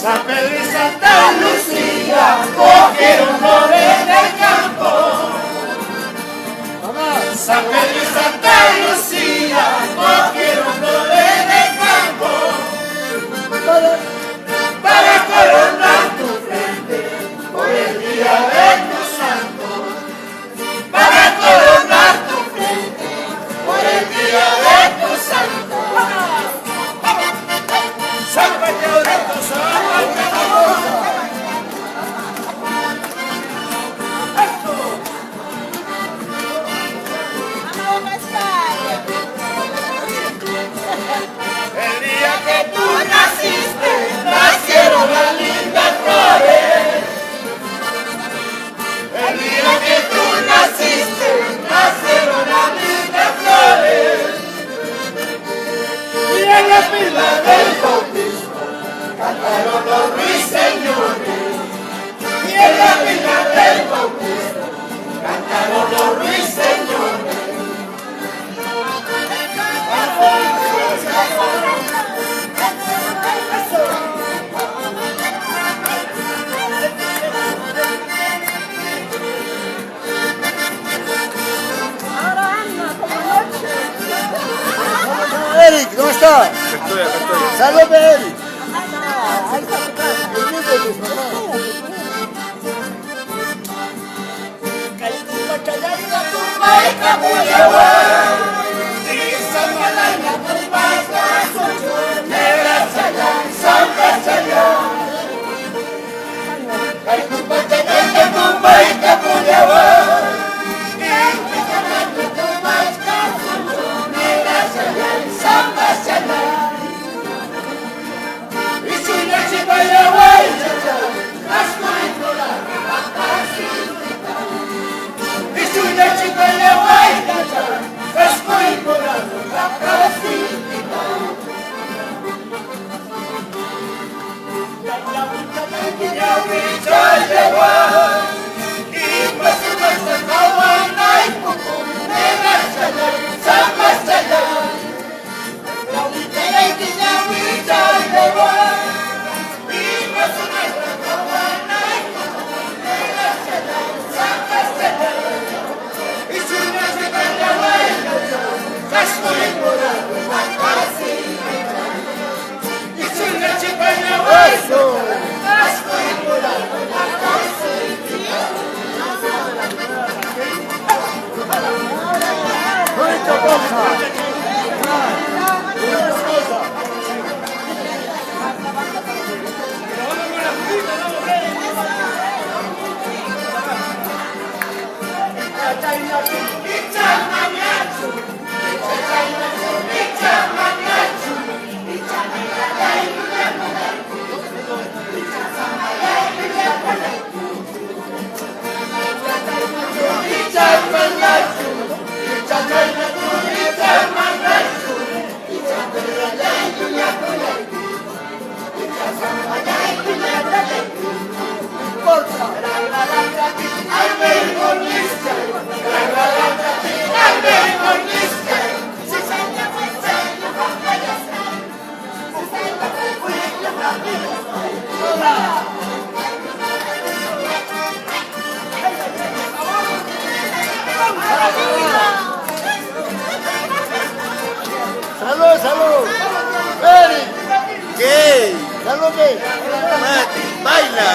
San Pedro y Santa Lucía cogieron flores del campo. San Pedro y Santa Lucía cogieron flores del campo para coronar tu frente por el día de tu santo, para coronar tu frente por el día de tu santo. San Pedro de tu santo. El día que tú naciste, nacieron las lindas flores. El día que tú naciste, nacieron las lindas flores. Y en la fila del bautismo cantaron los ruiseñores. Y en la fila del bautismo cantaron los ruiseñores. Eric, ¿dónde está? Estoy. Salve, Eric. Ahí está tu casa. Salud. Eric. ¿Qué? Salud, ¿qué? Mati, baila.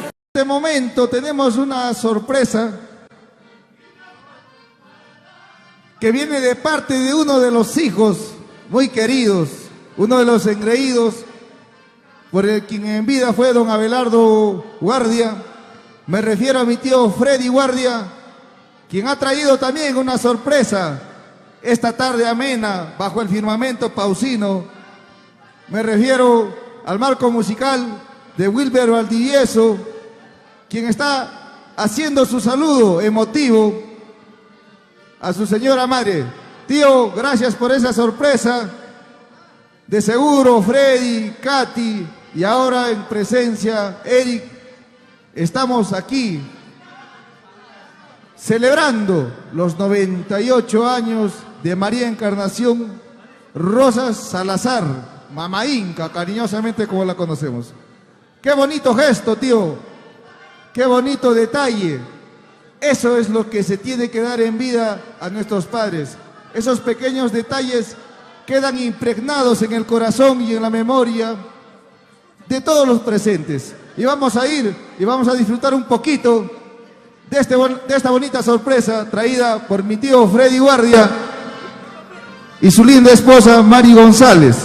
En este momento tenemos una sorpresa que viene de parte de uno de los hijos muy queridos, uno de los engreídos, por el quien en vida fue don Abelardo Guardia. Me refiero a mi tío Freddy Guardia, quien ha traído también una sorpresa esta tarde amena bajo el firmamento pausino. Me refiero al marco musical de Wilber Valdivieso, quien está haciendo su saludo emotivo a su señora madre. Tío, gracias por esa sorpresa. De seguro, Freddy, Katy y ahora en presencia, Eric, estamos aquí celebrando los 98 años de María Encarnación Rosas Salazar, Mamá Inca, cariñosamente como la conocemos. Qué bonito gesto, tío, qué bonito detalle. Eso es lo que se tiene que dar en vida a nuestros padres. Esos pequeños detalles quedan impregnados en el corazón y en la memoria de todos los presentes. Y vamos a ir y vamos a disfrutar un poquito de esta bonita sorpresa traída por mi tío Freddy Guardia y su linda esposa Mari González.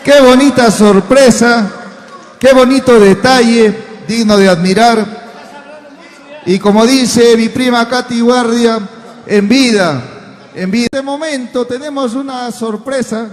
Qué bonita sorpresa, qué bonito detalle, digno de admirar. Y como dice mi prima Katy Guardia, en vida. En este momento tenemos una sorpresa